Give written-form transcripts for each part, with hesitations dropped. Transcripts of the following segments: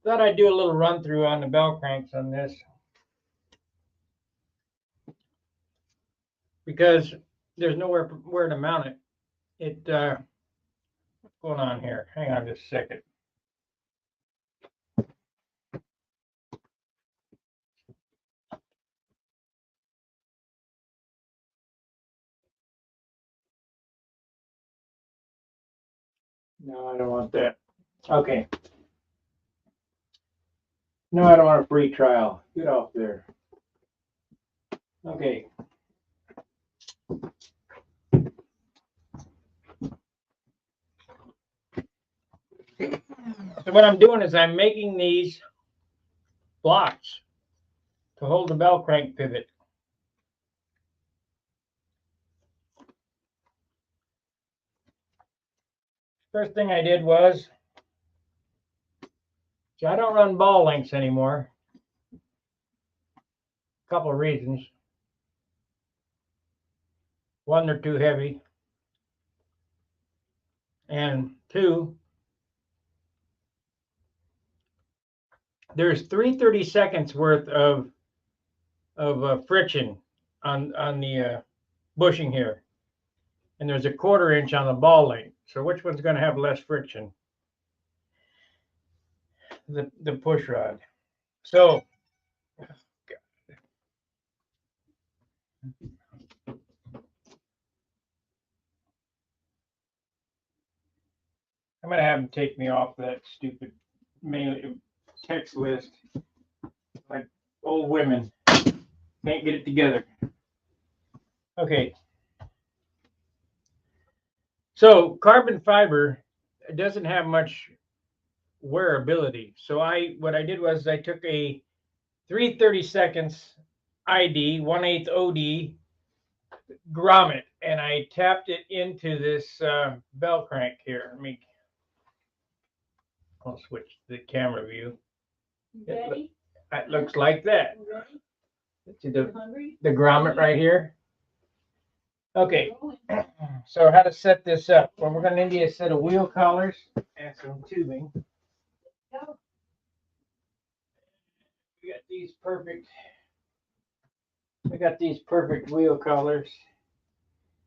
Thought I'd do a little run through on the bell cranks on this, because there's nowhere where to mount it. What's going on here? Hang on just a second. No, I don't want that. Okay. No, I don't want a free trial. Get off there. Okay. So what I'm doing is I'm making these blocks to hold the bell crank pivot. First thing I did was, so I don't run ball links anymore. A couple of reasons. One, they're too heavy. And two, there's 3/30 seconds worth of friction on the bushing here, and there's a 1/4 inch on the ball link. So which one's going to have less friction? The push rod. So I'm going to have them take me off that stupid mail text list. Like old women can't get it together. Okay. So carbon fiber doesn't have much wearability. So what I did was I took a 3/30 seconds ID, 1/8 OD grommet, and I tapped it into this bell crank here. I'll switch the camera view. It looks like that. See the grommet right here? Okay, so how to set this up? Well, we're going to need a set of wheel collars and some tubing. We got these perfect wheel collars.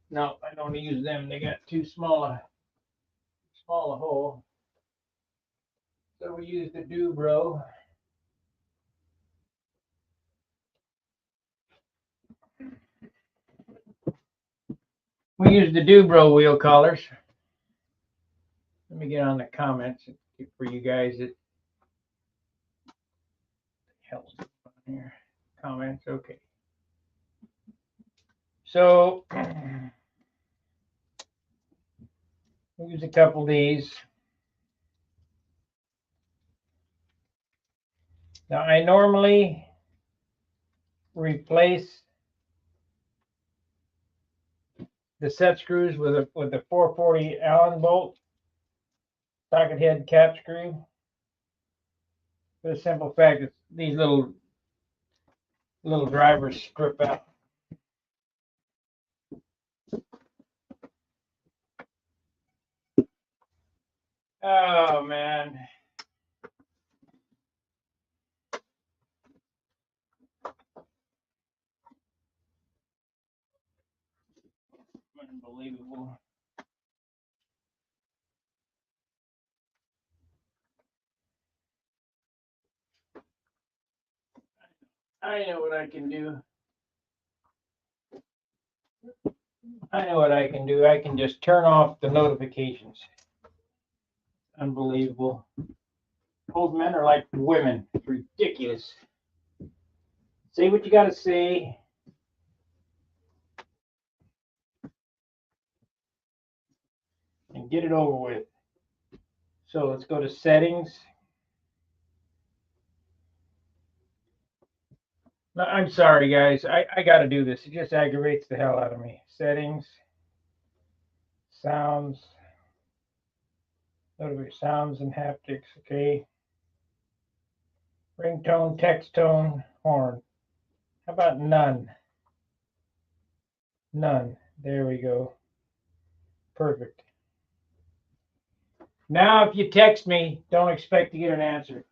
No, I don't use them. They got too small a hole. So we use the Dubro. We use the Dubro wheel collars. Let me get on the comments for you guys. It helps on here. Comments, okay. So we'll use a couple of these. Now I normally replace the set screws with a 440 Allen bolt socket head cap screw. For the simple fact that these little drivers strip out. Oh man. Unbelievable. I know what I can do. I can just turn off the notifications. Unbelievable. Old men are like women. It's ridiculous. Say what you got to say. And get it over with. So let's go to settings. No, I'm sorry, guys. I got to do this. It just aggravates the hell out of me. Settings. Sounds. Sounds and haptics. Okay. Ringtone, text tone, horn. How about none? None. There we go. Perfect. Now, if you text me, don't expect to get an answer.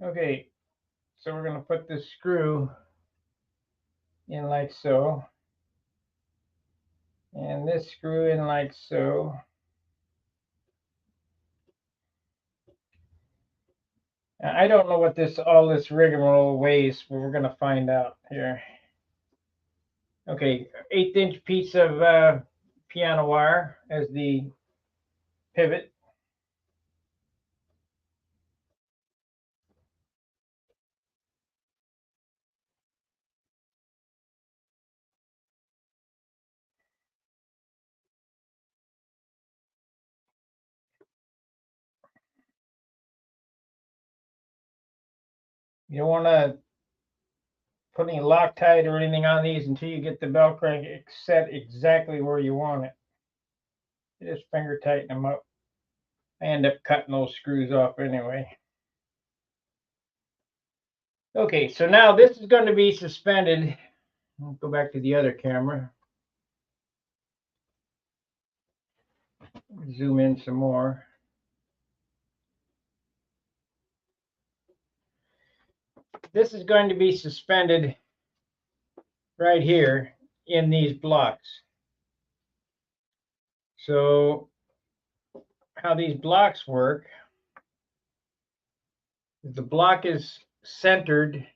Okay, so we're going to put this screw in like so, and this screw in like so. I don't know what all this rigmarole weighs, but we're going to find out here. Okay, 1/8 piece of piano wire as the pivot. You don't want to put any Loctite or anything on these until you get the bell crank set exactly where you want it. You just finger tighten them up. I end up cutting those screws off anyway. Okay, so now this is going to be suspended. I'll go back to the other camera. Zoom in some more. This is going to be suspended right here in these blocks. So how these blocks work, the block is centered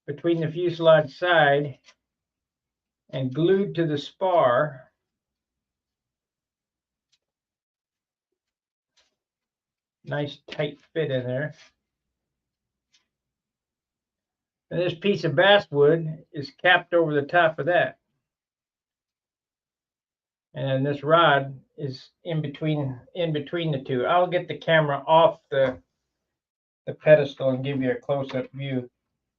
between the fuselage side and glued to the spar. Nice tight fit in there. And this piece of basswood is capped over the top of that. And this rod is in between the two. I'll get the camera off the pedestal and give you a close-up view.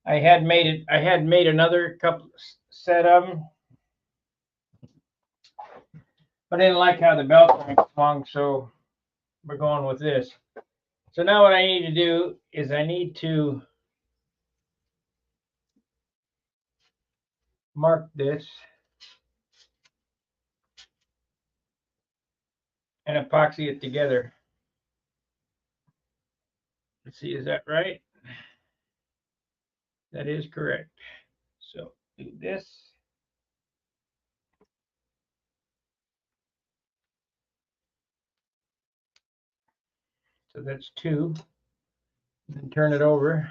I had made another couple set of them. But I didn't like how the bell crank swung, so we're going with this. So now what I need to do is I need to mark this and epoxy it together. Let's see, is that right? That is correct. So do this. So that's 2. And turn it over.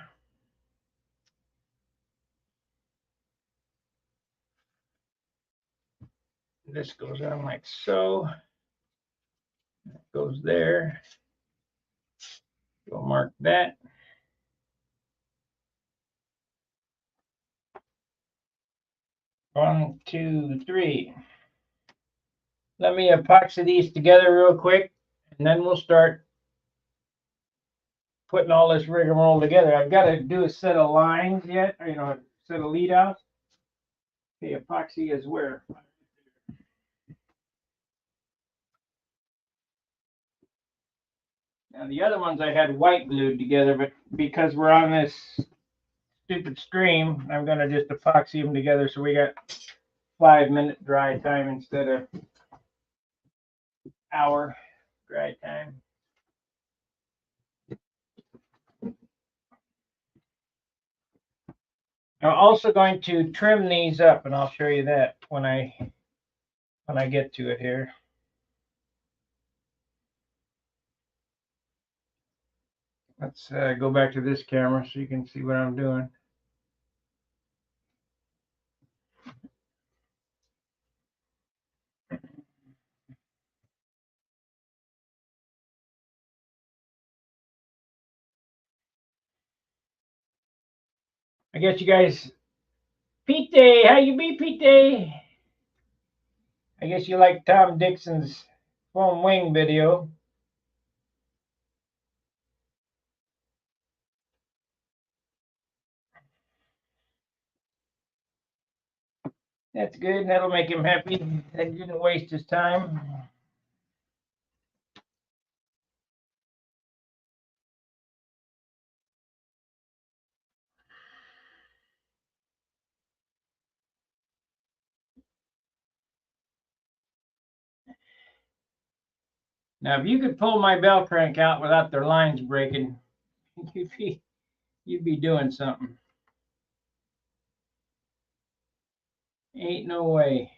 This goes on like so. That goes there. We'll mark that. One, two, three. Let me epoxy these together real quick, and then we'll start putting all this rigmarole together. I've got to do a set of lines yet, or, a set of lead outs. Okay, epoxy is where? Now the other ones I had white glued together, but because we're on this stupid stream, I'm going to just epoxy them together so we got 5-minute dry time instead of hour dry time. I'm also going to trim these up, and I'll show you that when I get to it here. Let's go back to this camera so you can see what I'm doing. I guess you guys, Pete, how you be, Pete? I guess you like Tom Dixon's foam wing video. That's good. That'll make him happy. That he didn't waste his time. Now, if you could pull my bell crank out without their lines breaking, you'd be doing something. Ain't no way.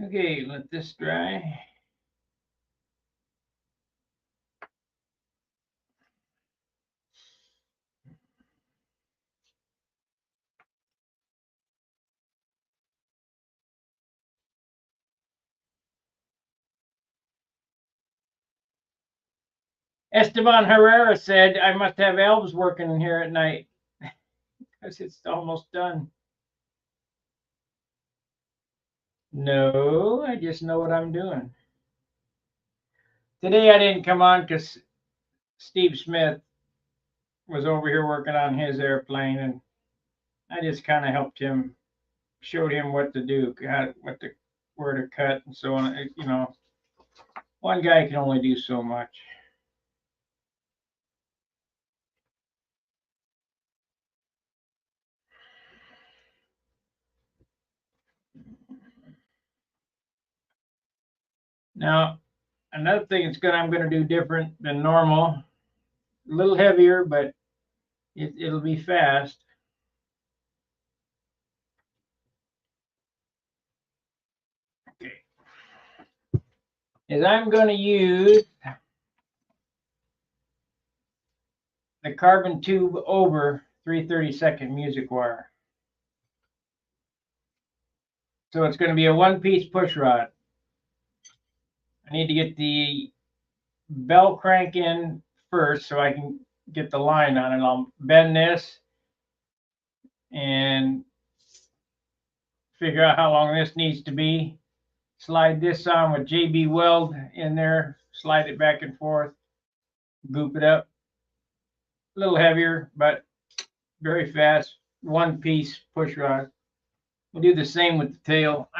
Okay, let this dry. Esteban Herrera said, I must have elves working in here at night because it's almost done. No, I just know what I'm doing. Today I didn't come on because Steve Smith was over here working on his airplane, and I just kind of helped him, showed him what to do, where to cut, and so on. You know, one guy can only do so much. Now, another thing I'm going to do different than normal, a little heavier, but it'll be fast. Okay. Is I'm going to use the carbon tube over 3/32 music wire. So it's going to be a one-piece push rod. I need to get the bell crank in first so I can get the line on it. I'll bend this and figure out how long this needs to be. Slide this on with JB Weld in there, slide it back and forth, goop it up. A little heavier, but very fast. One piece push rod. We'll do the same with the tail.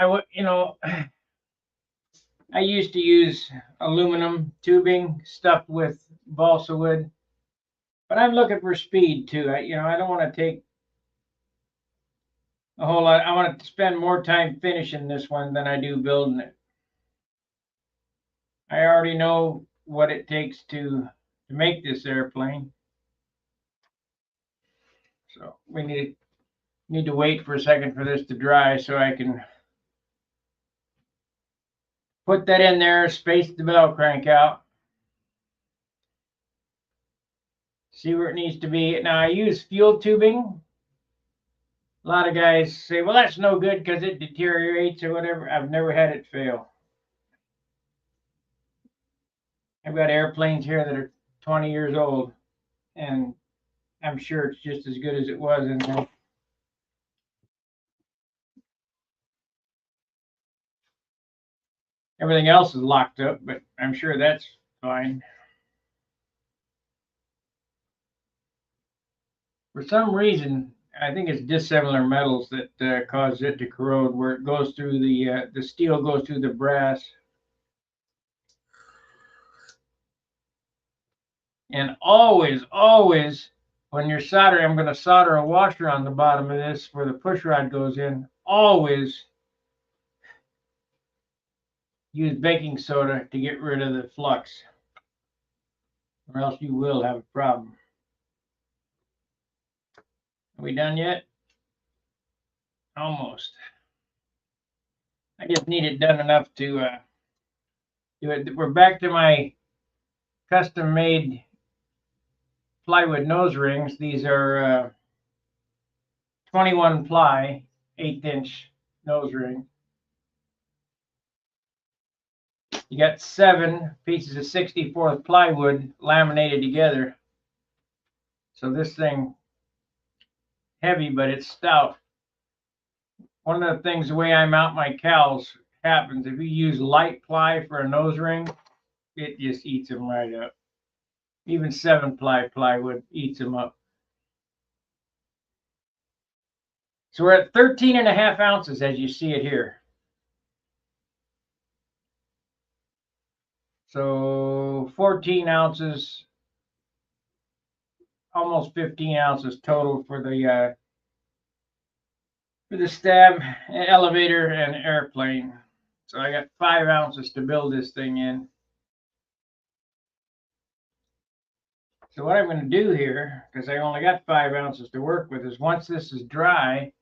I used to use aluminum tubing stuffed with balsa wood, but I'm looking for speed too. I don't want to take a whole lot. I want to spend more time finishing this one than I do building it. I already know what it takes to make this airplane. So we need to wait for a second for this to dry so I can put that in there, space the bell crank out, see where it needs to be. Now I use fuel tubing. A lot of guys say, well, that's no good because it deteriorates or whatever. I've never had it fail. I've got airplanes here that are 20 years old, and I'm sure it's just as good as it was in there. Everything else is locked up, but I'm sure that's fine. For some reason, I think it's dissimilar metals that cause it to corrode, where it goes through the steel goes through the brass. And always, when you're soldering, I'm going to solder a washer on the bottom of this where the push rod goes in. Always use baking soda to get rid of the flux, or else you will have a problem. Are we done yet? Almost. I just need it done enough to do it. We're back to my custom-made plywood nose rings. These are 21 ply, 1/8" nose ring. You got 7 pieces of 64th plywood laminated together. So this thing heavy, but it's stout. one of the things, the way I mount my cows happens, if you use light ply for a nose ring, it just eats them right up. Even 7-ply plywood eats them up. So we're at 13.5 ounces as you see it here. So 14 ounces, almost 15 ounces total for the stab, elevator, and airplane. So I got 5 ounces to build this thing in. So what I'm going to do here, because I only got 5 ounces to work with, is once this is dry,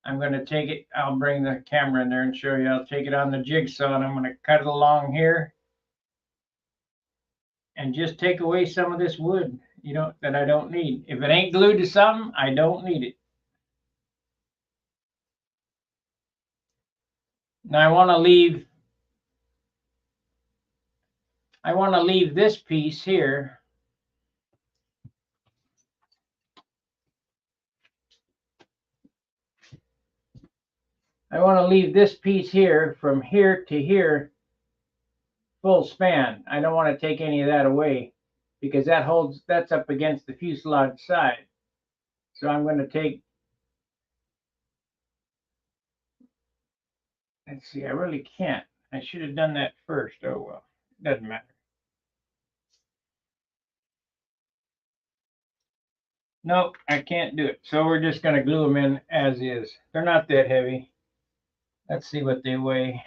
I'm going to take it, I'll bring the camera in there and show you. I'll take it on the jigsaw and I'm going to cut it along here and just take away some of this wood, that I don't need. If it ain't glued to something, I don't need it. Now I want to leave this piece here. I want to leave this piece here from here to here full span. I don't want to take any of that away because that's up against the fuselage side. So I'm going to take, let's see, I really can't. I should have done that first. Oh well, doesn't matter. Nope, I can't do it. So we're just going to glue them in as is. They're not that heavy. Let's see what they weigh.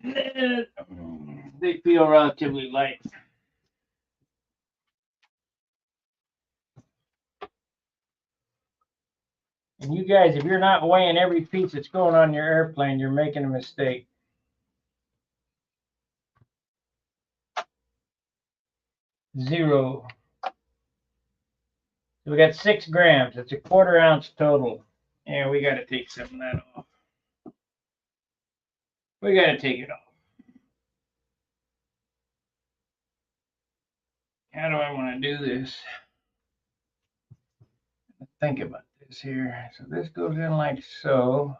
They feel relatively light. And you guys, if you're not weighing every piece that's going on your airplane, you're making a mistake. Zero. So we got 6 grams. It's a 1/4 ounce total. And we got to take some of that off. We got to take it off. How do I want to do this? Think about this here. So this goes in like so.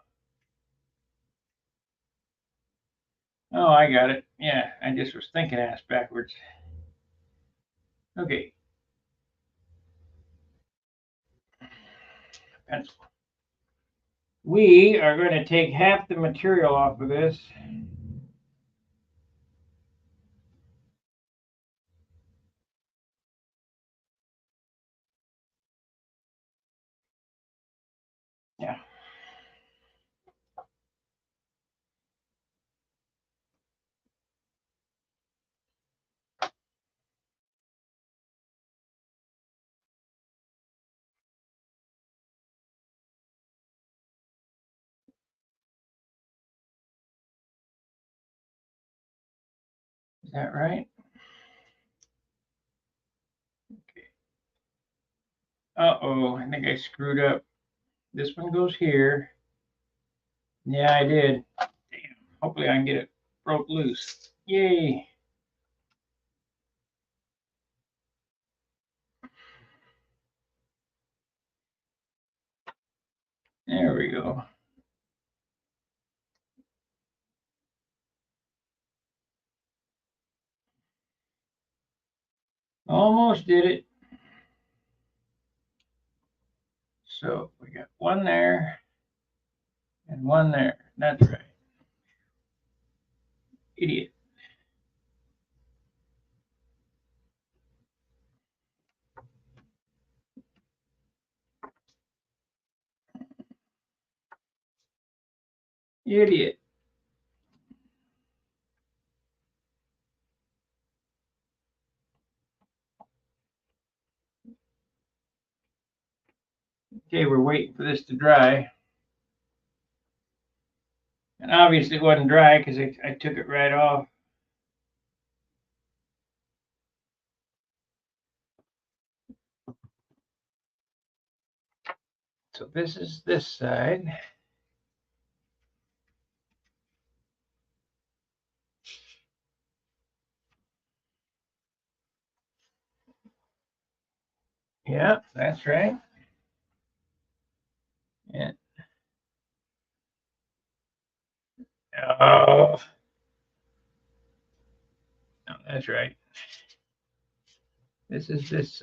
Oh, I got it. Yeah, I just was thinking ass backwards. Okay. Pencil. We are going to take half the material off of this. Yeah. Is that right? Okay. Uh-oh, I think I screwed up. This one goes here. Yeah, I did. Damn. Hopefully I can get it broke loose. Yay. There we go. Almost did it. So we got one there and one there. That's right. Idiot. Idiot. Okay, we're waiting for this to dry. And obviously it wasn't dry because I took it right off. So this is this side. Yeah, that's right. Yeah. Oh, no, that's right. This is this.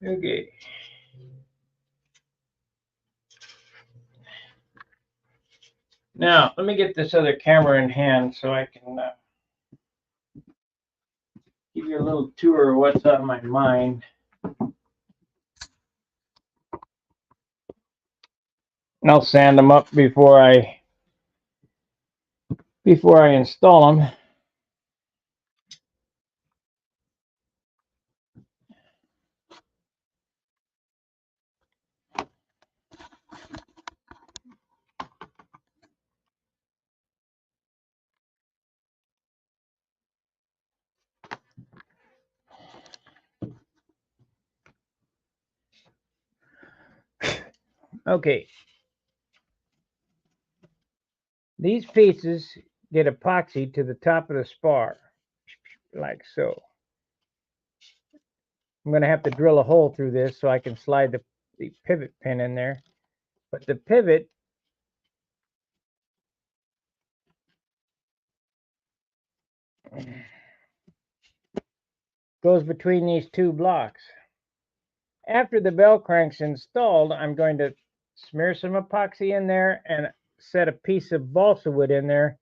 Okay. Now, let me get this other camera in hand so I can give you a little tour of what's on my mind. And I'll sand them up before I install them. Okay. These pieces get epoxy to the top of the spar, like so. I'm going to have to drill a hole through this so I can slide the pivot pin in there. But the pivot goes between these two blocks. After the bell crank's installed, I'm going to smear some epoxy in there and set a piece of balsa wood in there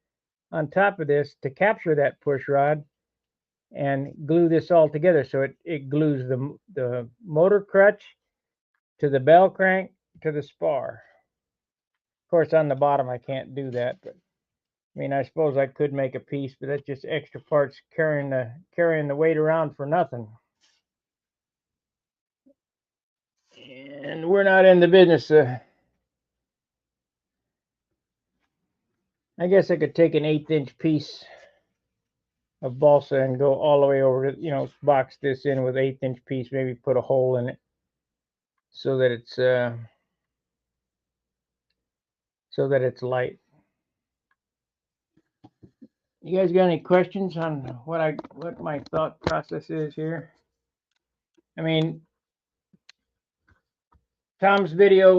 on top of this to capture that push rod and glue this all together so it glues the motor crutch to the bell crank to the spar. Of course, on the bottom I can't do that, but I mean, I suppose I could make a piece, but that's just extra parts carrying the weight around for nothing. And we're not in the business. I guess I could take an 1/8 inch piece of balsa and go all the way over it. You know, box this in with 1/8 inch piece. Maybe put a hole in it so that it's light. You guys got any questions on what my thought process is here? I mean, Tom's video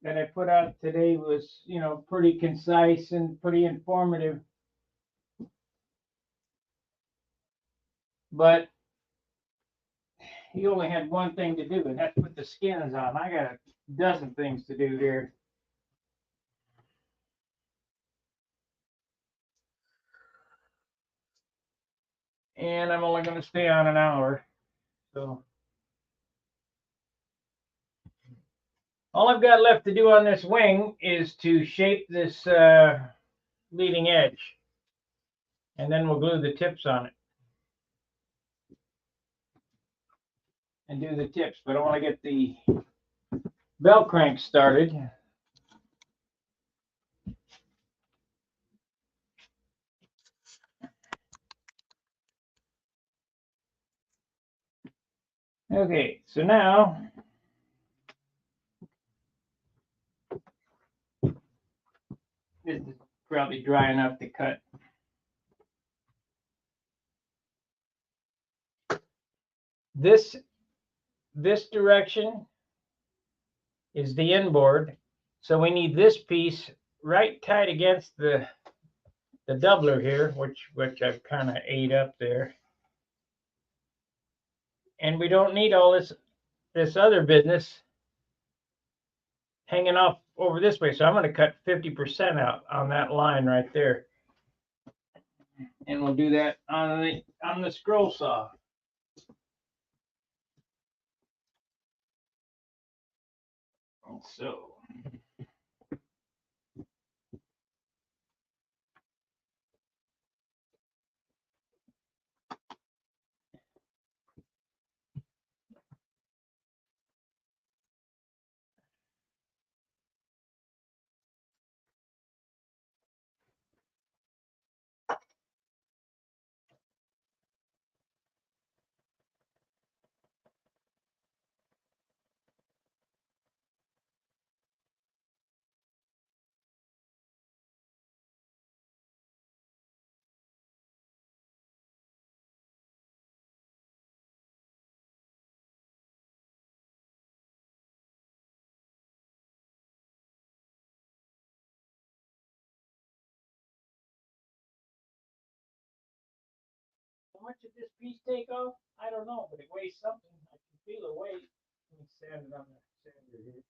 that I put out today was, pretty concise and pretty informative. But he only had one thing to do, and that's put the skins on. I got a dozen things to do here. And I'm only going to stay on an hour. So all I've got left to do on this wing is to shape this leading edge. And then we'll glue the tips on it. And do the tips. But I want to get the bell crank started. Okay, so now this is probably dry enough to cut. This direction is the inboard, so we need this piece right tight against the doubler here, which I've kind of ate up there. And we don't need all this other business hanging off over this way. So I'm going to cut 50% out on that line right there. And we'll do that on the scroll saw. So much did this piece take off? I don't know, but it weighs something. I can feel the weight. Let me sand it on the sander here.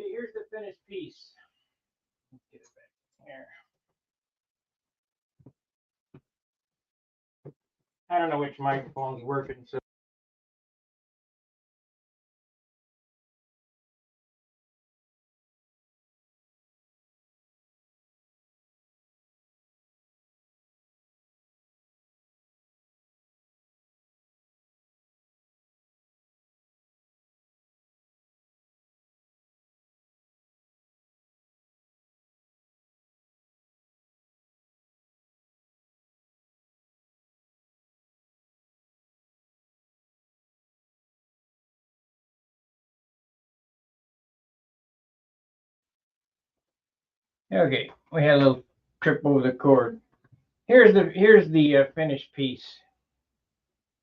Okay, here's the finished piece. Let's get it back here. I don't know which microphone's working, so. Okay, we had a little trip over the cord. Here's the finished piece.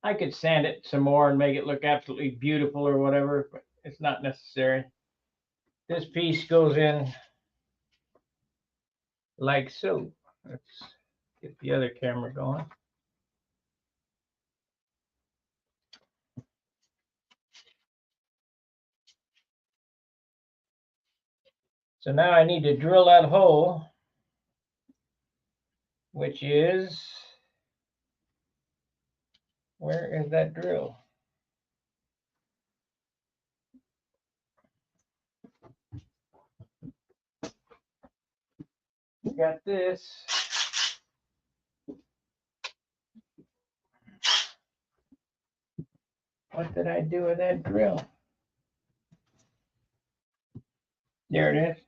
I could sand it some more and make it look absolutely beautiful or whatever, but it's not necessary. This piece goes in like so. Let's get the other camera going. So now I need to drill that hole, which is, where is that drill? We got this. What did I do with that drill? There it is.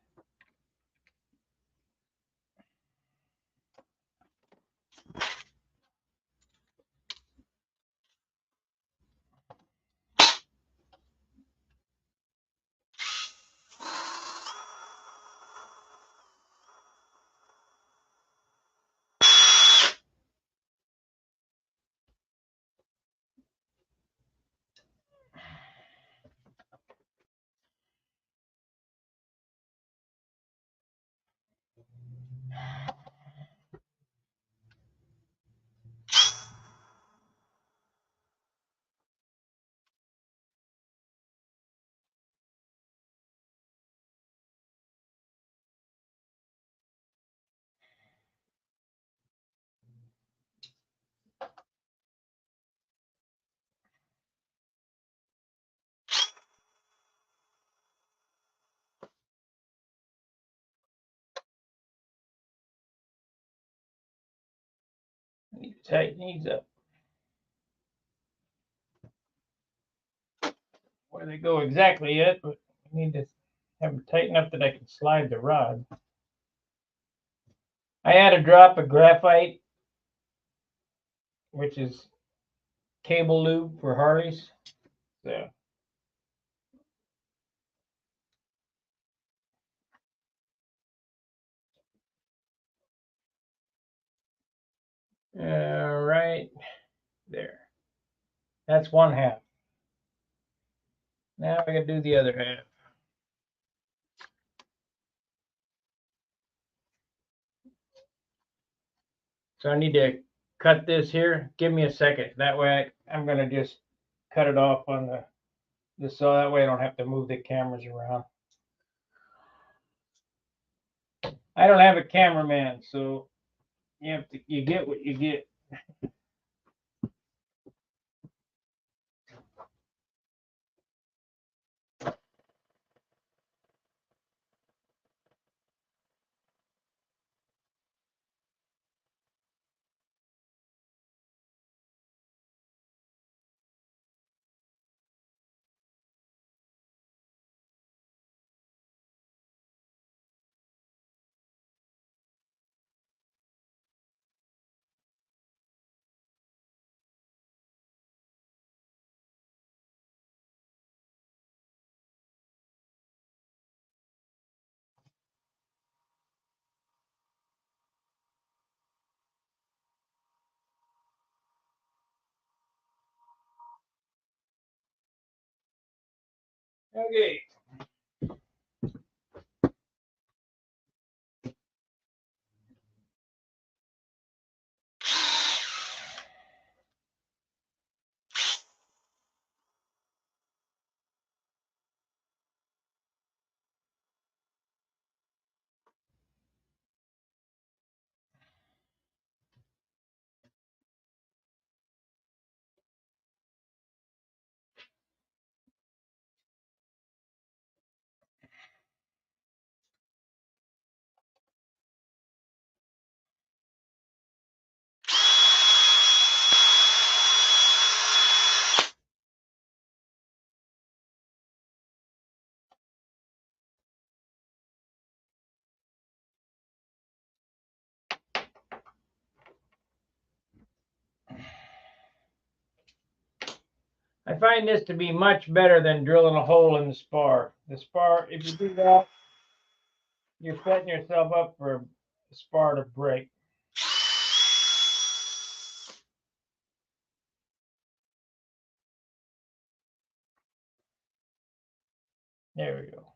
I need to tighten these up. Where they go exactly yet, but I need to have them tight enough that I can slide the rod. I add a drop of graphite, which is cable lube for Harleys. So right there. That's one half. Now I gotta do the other half. So I need to cut this here. Give me a second. That way I'm gonna just cut it off on the so that way I don't have to move the cameras around. I don't have a cameraman, so you get what you get. Okay. I find this to be much better than drilling a hole in the spar. The spar, if you do that, you're setting yourself up for a spar to break. There we go.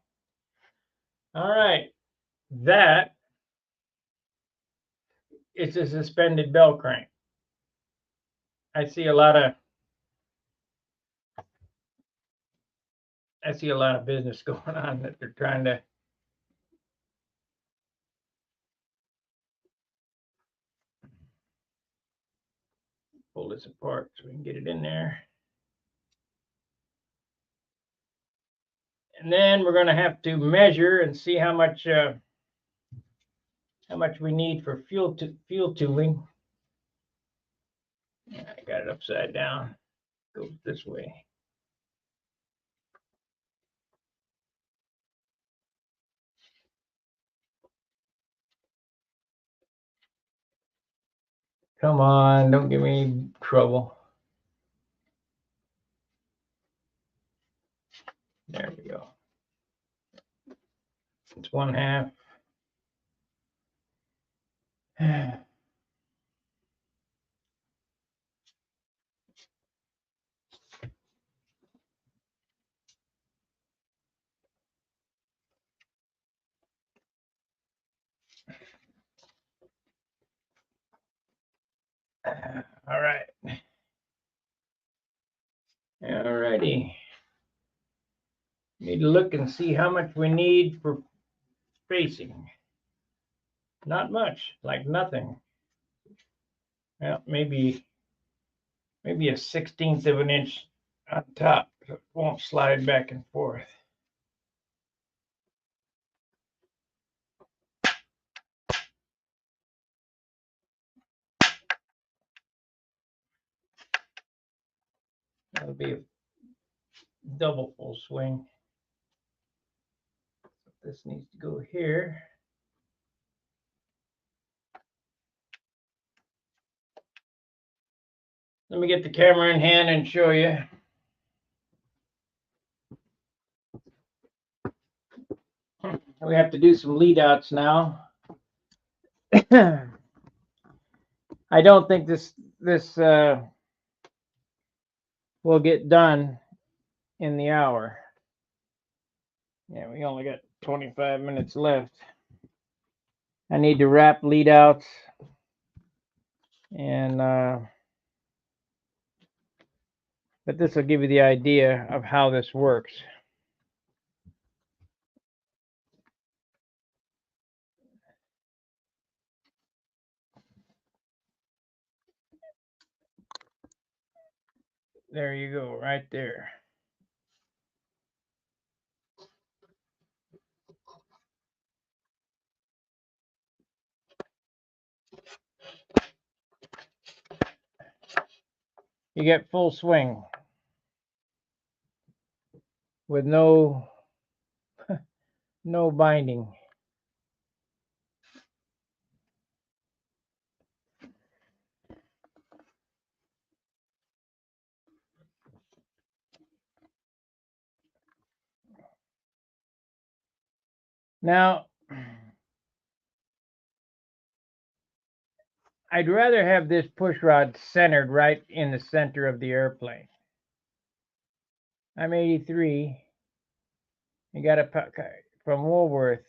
All right. That is a suspended bell crank. I see a lot of business going on that they're trying to pull this apart so we can get it in there. And then we're going to have to measure and see how much we need for fuel tooling. I got it upside down. Goes this way. Come on, don't give me trouble. There we go. It's 1/2. All right. All righty. Need to look and see how much we need for spacing. Not much, like nothing. Well, maybe a 1/16 of an inch on top, so it won't slide back and forth. That'll be a double full swing. This needs to go here. Let me get the camera in hand and show you. We have to do some lead outs now. I don't think this will get done in the hour. Yeah, we only got 25 minutes left. I need to wrap lead outs and but this will give you the idea of how this works. There you go, right there. You get full swing with no binding. Now, I'd rather have this push rod centered right in the center of the airplane. I'm 83. You got a from Woolworth.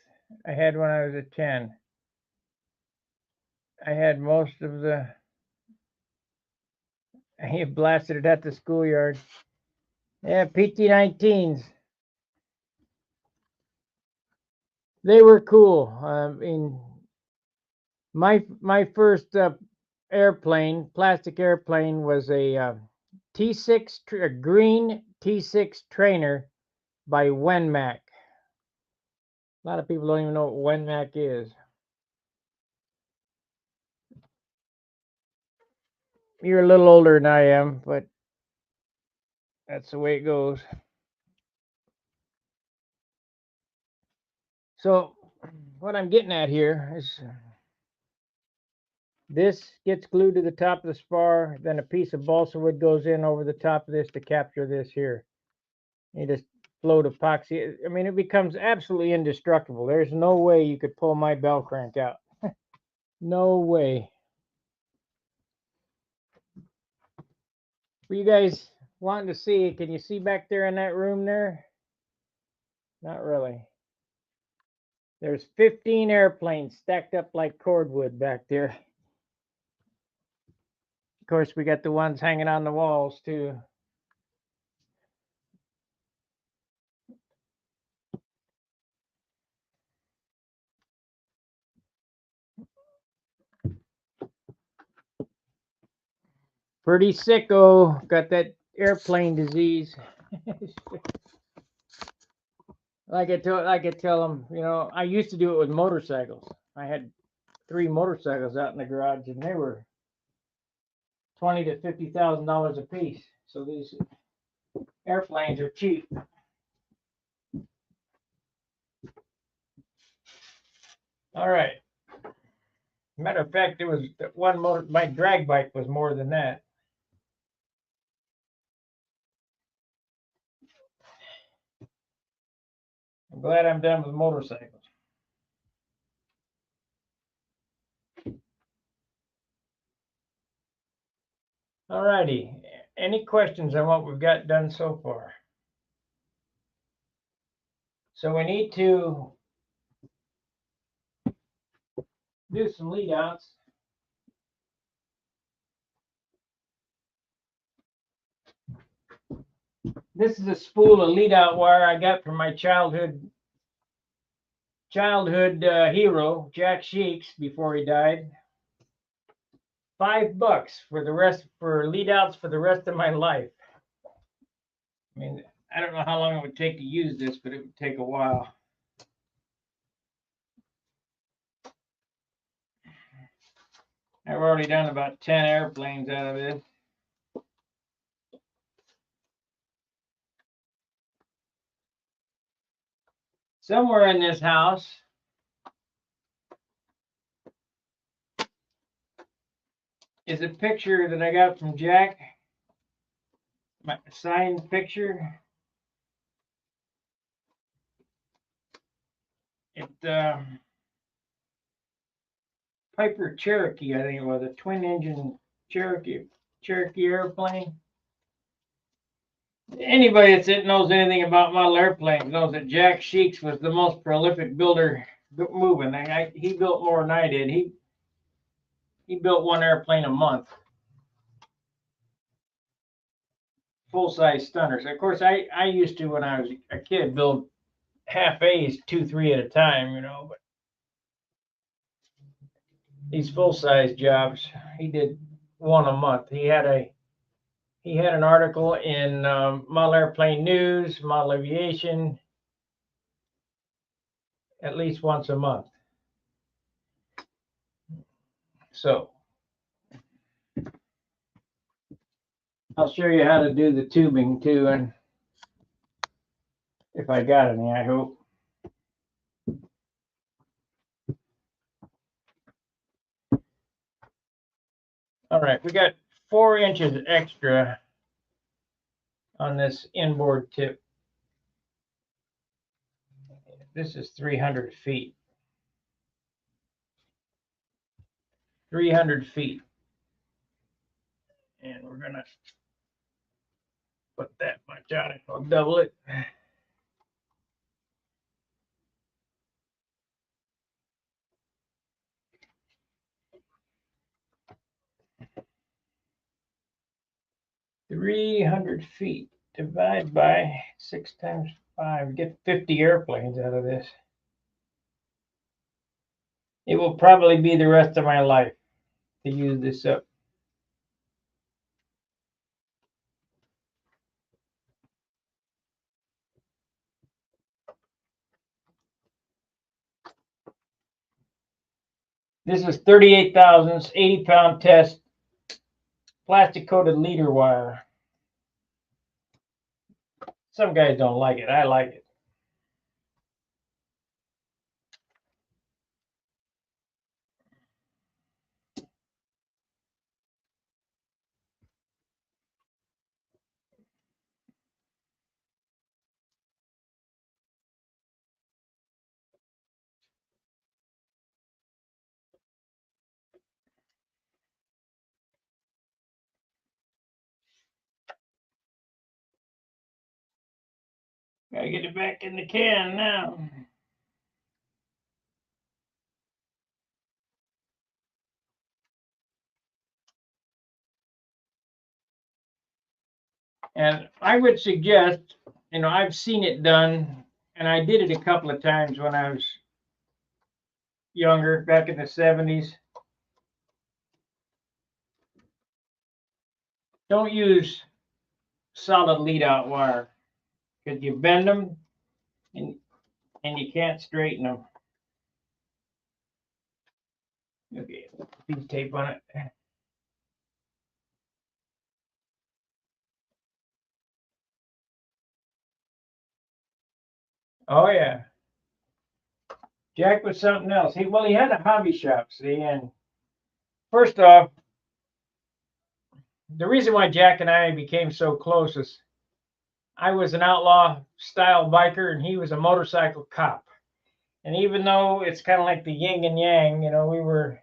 I had when I was a 10. I had most of the. He blasted it at the schoolyard. Yeah, PT-19s. They were cool. I mean, my first airplane, plastic airplane, was a T6, a green T6 trainer by Wenmac. A lot of people don't even know what Wenmac is. You're a little older than I am, but that's the way it goes. So what I'm getting at here is this gets glued to the top of the spar, then a piece of balsa wood goes in over the top of this to capture this here. You just float epoxy. I mean, it becomes absolutely indestructible. There's no way you could pull my bell crank out. No way. For you guys wanting to see, can you see back there in that room there? Not really. There's 15 airplanes stacked up like cordwood back there. Of course, we got the ones hanging on the walls too. Pretty sicko. Got that airplane disease. Like I tell them, you know, I used to do it with motorcycles. I had 3 motorcycles out in the garage, and they were $20,000 to $50,000 a piece. So these airplanes are cheap. All right. Matter of fact, it was one motor. My drag bike was more than that. I'm glad I'm done with motorcycles. All righty. Any questions on what we've got done so far? So we need to do some lead outs. This is a spool of lead out wire I got from my childhood hero, Jack Sheeks, before he died. $5 for lead outs for the rest of my life. I mean, I don't know how long it would take to use this, but it would take a while. I've already done about 10 airplanes out of this. Somewhere in this house is a picture that I got from Jack, my signed picture. It Piper Cherokee, I think it was a twin-engine Cherokee airplane. Anybody that knows anything about model airplanes knows that Jack Sheeks was the most prolific builder moving. He built more than I did. He built one airplane a month. Full-size stunners. Of course, I used to, when I was a kid, build half A's, 2, 3 at a time, you know. But these full-size jobs, he did one a month. He had an article in Model Airplane News, Model Aviation, at least once a month. So I'll show you how to do the tubing too, and if I got any, I hope. All right, we got 4 inches extra on this inboard tip. This is 300 feet. 300 feet. And we're going to put that much on it. I'll double it. 300 feet. Divide by 6 times 5. Get 50 airplanes out of this. It will probably be the rest of my life to use this up. This is 38 thousandths, 80-pound test, plastic coated leader wire. Some guys don't like it. I like it. Gotta get it back in the can now. And I would suggest, I've seen it done, and I did it a couple of times when I was younger, back in the 70s. Don't use solid lead out wire because you bend them and you can't straighten them. Okay, piece of tape on it. Oh yeah, Jack was something else. He had a hobby shop, see, and first off, the reason why Jack and I became so close is I was an outlaw style biker and he was a motorcycle cop. And even though it's kind of like the yin and yang, we were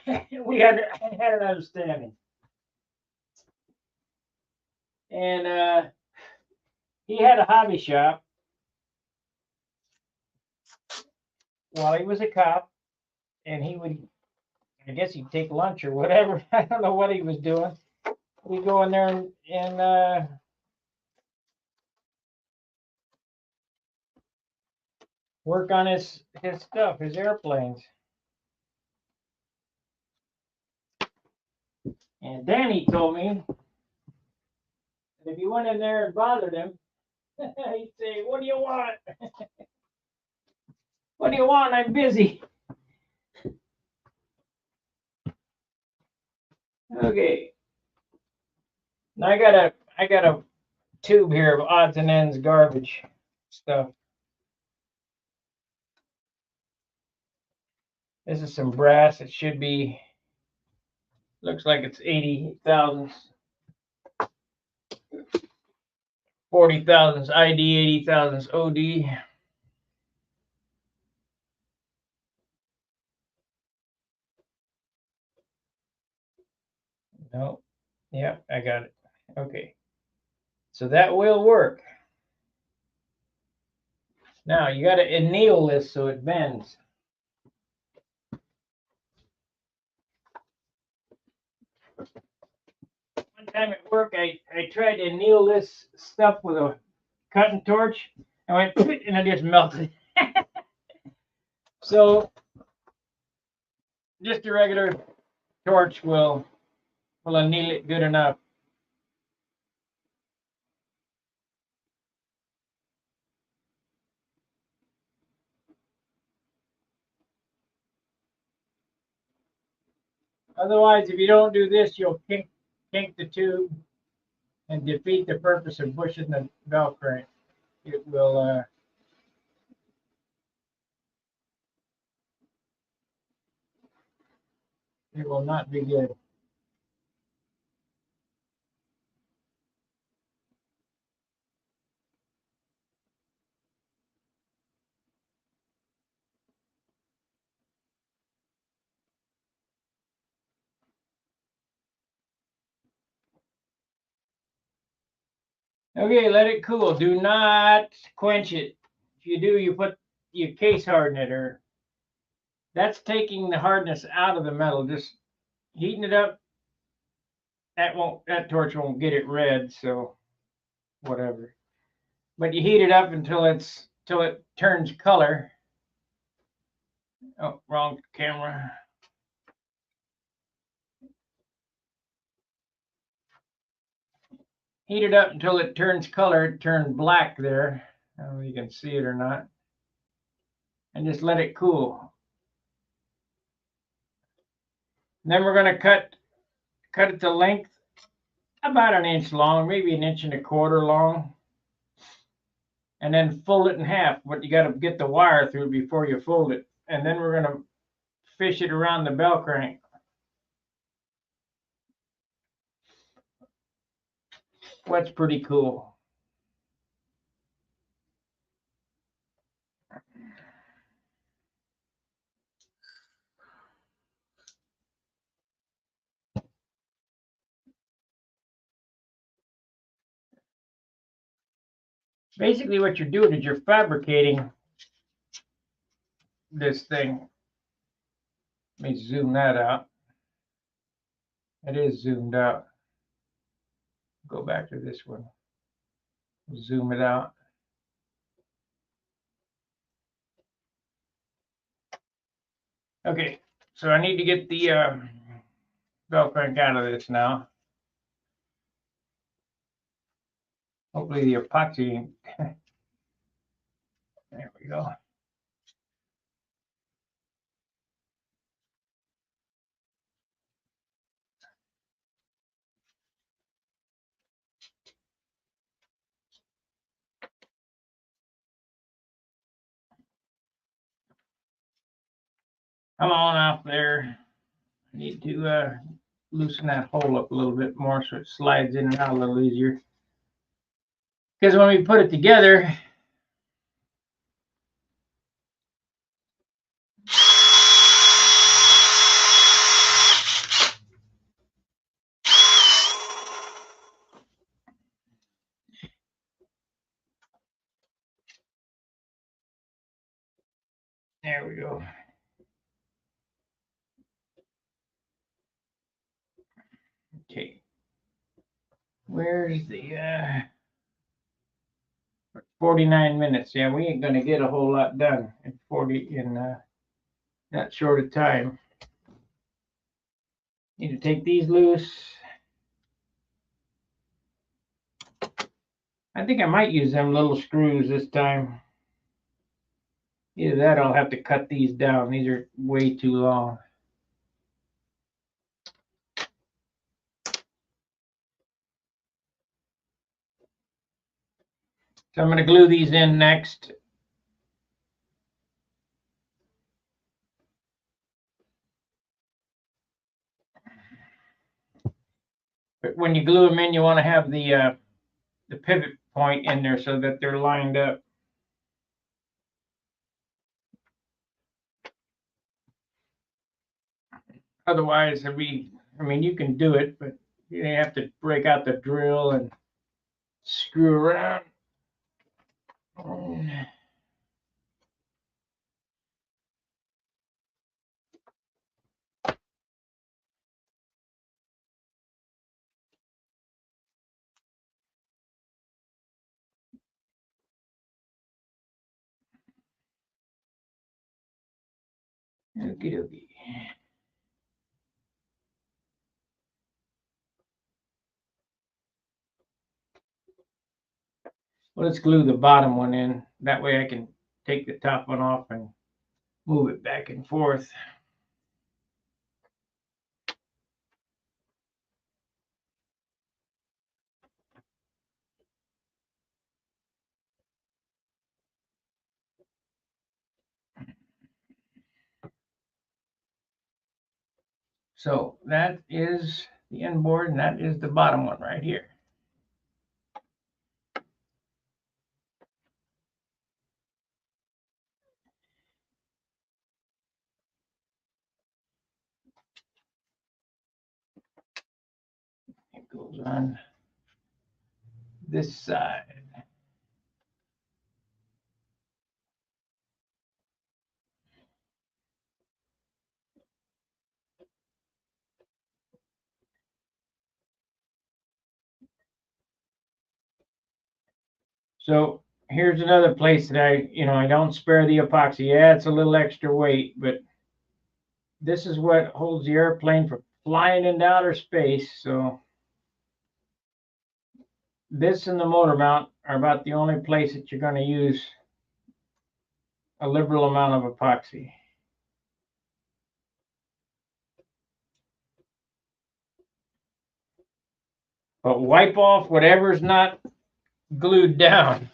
we had an understanding. And he had a hobby shop while he was a cop, and I guess he'd take lunch or whatever. I don't know what he was doing. We'd go in there and work on his stuff, his airplanes. And Danny told me that if you went in there and bothered him, he'd say, "What do you want? What do you want? I'm busy." Okay. Now I got a tube here of odds and ends garbage stuff. This is some brass. It should be, looks like it's 80 thousandths, 40 thousandths ID, 80 thousandths OD. No, yeah, I got it. Okay, so that will work. Now you got to anneal this so it bends. One time at work, I tried to anneal this stuff with a cutting torch. I went and it just melted. So just a regular torch will anneal it good enough. Otherwise, if you don't do this, you'll kink the tube and defeat the purpose of pushing the valve crank. It will not be good. Okay, let it cool. Do not quench it. If you do, you case harden it, or that's taking the hardness out of the metal. Just heating it up that torch won't get it red, so whatever. But you heat it up until it turns color. Oh, wrong camera. Heat it up until it turns color. It turned black there. I don't know if you can see it or not. And just let it cool. And then we're going to cut it to length about an inch long, maybe an inch and a quarter long. And then fold it in half. But you got to get the wire through before you fold it. And then we're going to fish it around the bell crank. That's pretty cool. Basically what you're doing is you're fabricating this thing. Let me zoom that out. It is zoomed out. Go back to this one. Zoom it out. Okay, so I need to get the bell crank out of this now. Hopefully the epoxy. There we go. Come on out there. I need to loosen that hole up a little bit more so it slides in and out a little easier. Because when we put it together, there we go. Okay. Where's the 49 minutes? Yeah, we ain't gonna get a whole lot done in that short a time. Need to take these loose. I think I might use them little screws this time. Either that or I'll have to cut these down. These are way too long. So I'm going to glue these in next. But when you glue them in, you want to have the pivot point in there so that they're lined up. Otherwise, I mean, you can do it, but you have to break out the drill and screw around. Okie dokie. Well, let's glue the bottom one in. That way I can take the top one off and move it back and forth. So that is the end board, and that is the bottom one right here. It goes on this side. So here's another place that I don't spare the epoxy. Yeah, it's a little extra weight, but this is what holds the airplane from flying into outer space. So this and the motor mount are about the only place that you're going to use a liberal amount of epoxy. But wipe off whatever's not glued down.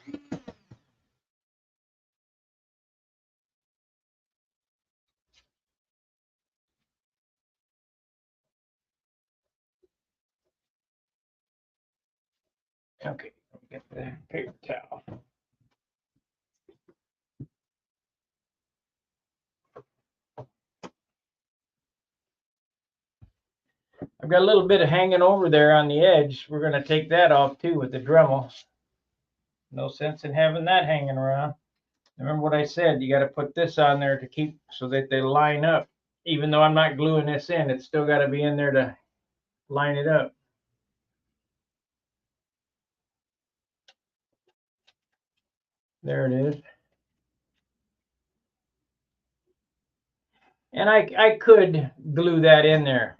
Okay, get the paper towel. I've got a little bit of hanging over there on the edge. We're going to take that off too with the Dremel. No sense in having that hanging around. Remember what I said, you got to put this on there to keep so that they line up. Even though I'm not gluing this in, it's still got to be in there to line it up. There it is. And I could glue that in there,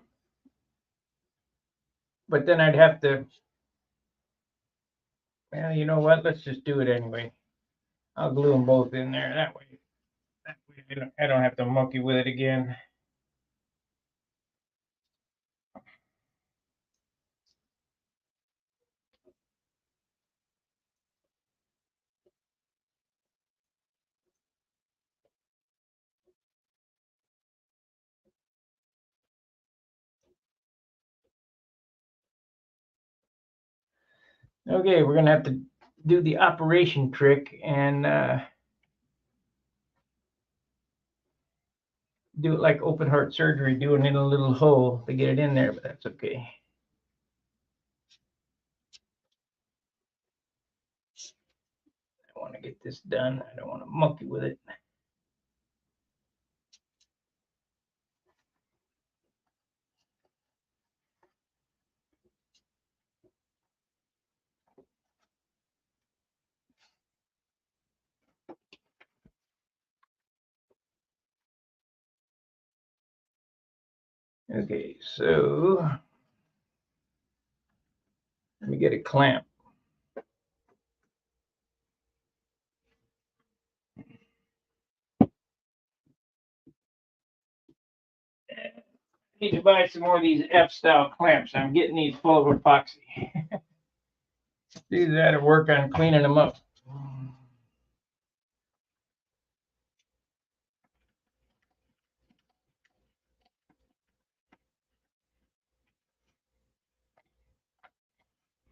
but then I'd have to, well, you know what? Let's just do it anyway. I'll glue them both in there. That way I don't have to monkey with it again. Okay, we're going to have to do the operation trick and do it like open heart surgery, doing it in a little hole to get it in there, but that's okay. I want to get this done. I don't want to monkey with it. Okay, so let me get a clamp. I need to buy some more of these F-style clamps. I'm getting these full of epoxy. Do that to work on cleaning them up.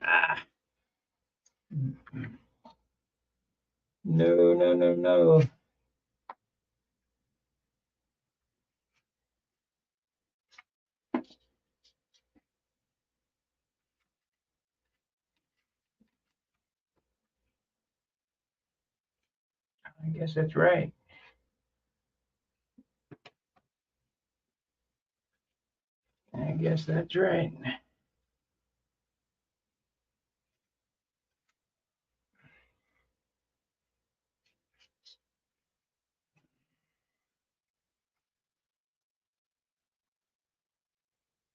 Ah. No, no, no, no. I guess that's right. I guess that's right.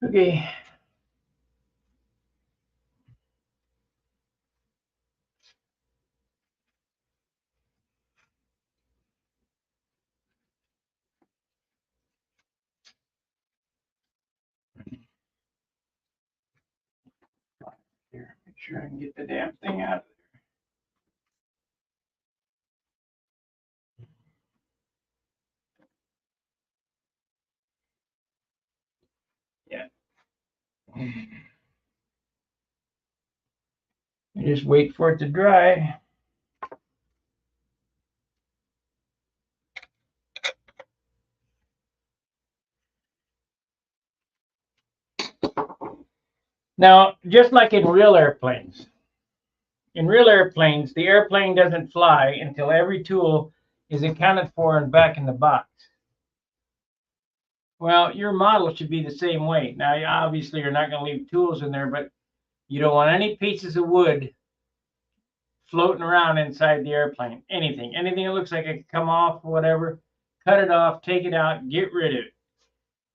Okay. Here, make sure I can get the damn thing out. Yeah. Just wait for it to dry. Now, just like in real airplanes, the airplane doesn't fly until every tool is accounted for and back in the box. Well, your model should be the same way. Now, obviously, you're not going to leave tools in there, but you don't want any pieces of wood floating around inside the airplane. Anything that looks like it could come off, whatever, cut it off, take it out, get rid of it.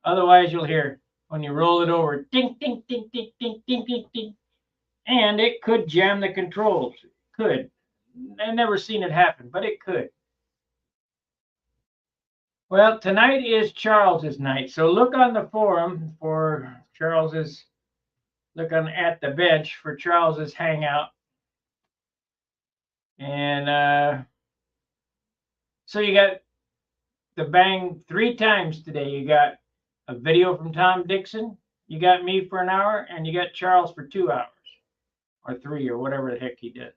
Otherwise, you'll hear when you roll it over, ding, ding, ding, ding, ding, ding, ding, ding, and it could jam the controls. It could. I've never seen it happen, but it could. Well, tonight is Charles's night, so look on the forum for Charles's. Look on at the bench for Charles's hangout, and so you got the bang 3 times today. You got a video from Tom Dixon, you got me for an hour, and you got Charles for 2 hours, or 3, or whatever the heck he did.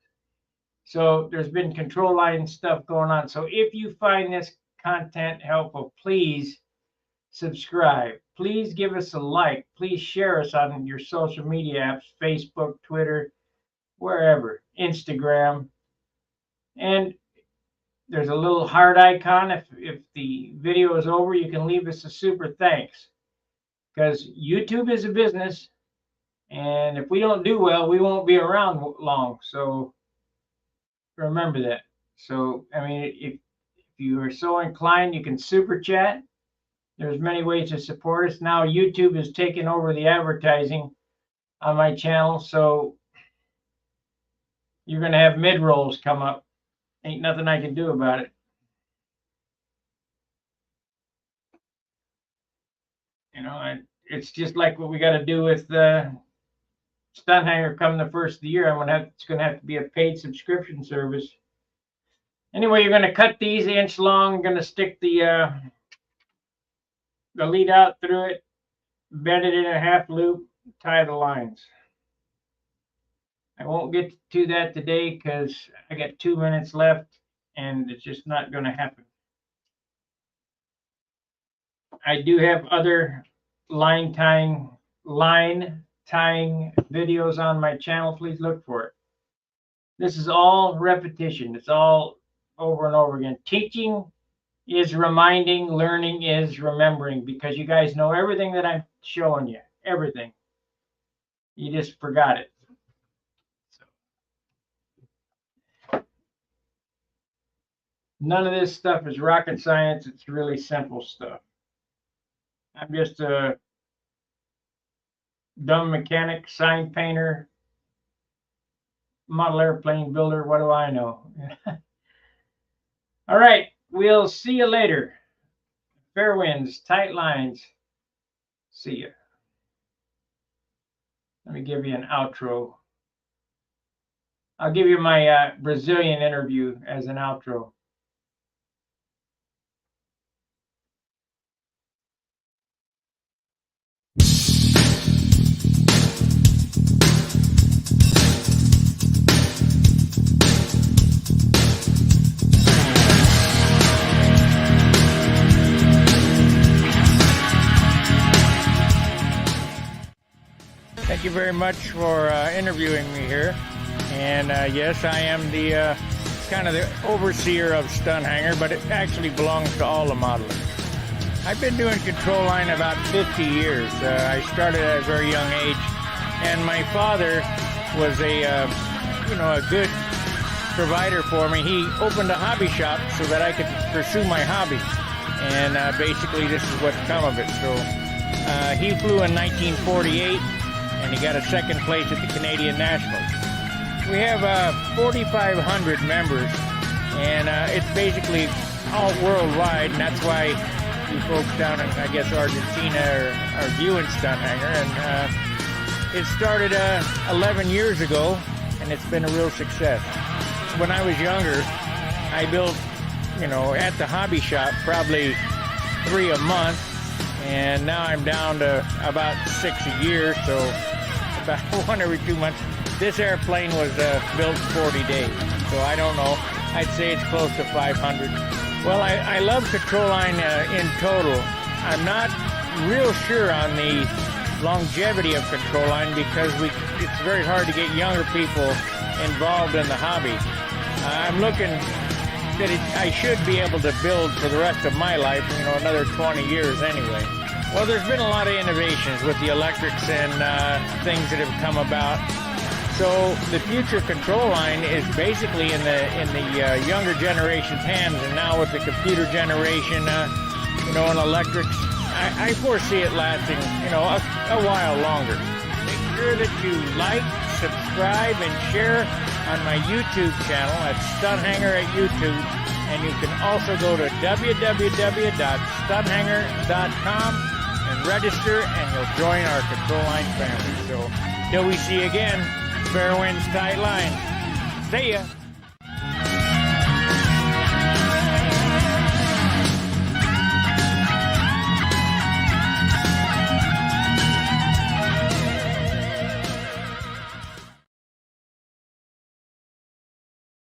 So there's been control line stuff going on. So if you find this content helpful, please subscribe. Please give us a like. Please share us on your social media apps, Facebook, Twitter, wherever, Instagram. And there's a little heart icon. If the video is over, you can leave us a super thanks. Because YouTube is a business, and if we don't do well, we won't be around long. So remember that. So, I mean, if you are so inclined, you can super chat. There's many ways to support us. Now YouTube is taking over the advertising on my channel, so you're going to have mid-rolls come up. Ain't nothing I can do about it. You know, it's just like what we got to do with Stunhanger come the first of the year. It's going to have to be a paid subscription service. Anyway, you're going to cut these 1 inch long. I'm going to stick the lead out through it, bend it in a half loop, tie the lines. I won't get to that today because I got 2 minutes left, and it's just not going to happen. I do have other line tying videos on my channel. Please look for it. This is all repetition. It's all over and over again. Teaching is reminding, learning is remembering, because you guys know everything that I'm showing you, everything. You just forgot it. So, none of this stuff is rocket science. It's really simple stuff. I'm just a dumb mechanic, sign painter, model airplane builder. What do I know? All right. We'll see you later. Fair winds, tight lines. See ya. Let me give you an outro. I'll give you my Brazilian interview as an outro. Thank you very much for interviewing me here. And yes, I am the kind of the overseer of Stunhanger, but it actually belongs to all the modelers. I've been doing control line about 50 years. I started at a very young age, and my father was a good provider for me. He opened a hobby shop so that I could pursue my hobby, and basically this is what's come of it. So he flew in 1948. And he got a second place at the Canadian Nationals. We have 4,500 members, and it's basically all worldwide, and that's why you folks down in, I guess, Argentina are viewing Stunhanger. And it started 11 years ago, and it's been a real success. When I was younger, I built, at the hobby shop, probably 3 a month. And now I'm down to about 6 a year, so about 1 every 2 months. This airplane was built 40 days, so I don't know. I'd say it's close to 500. Well, I love control line in total. I'm not real sure on the longevity of control line because it's very hard to get younger people involved in the hobby. I'm looking that I should be able to build for the rest of my life, another 20 years anyway. Well, there's been a lot of innovations with the electrics and things that have come about So the future control line is basically in the younger generation's hands, and now with the computer generation, and electrics, I foresee it lasting, a while longer. Make sure that you like, subscribe, and share on my YouTube channel at Stunhanger at YouTube, and you can also go to www.stunhanger.com and register, and you'll join our control line family. So till we see you again, fair winds, tight lines. See ya.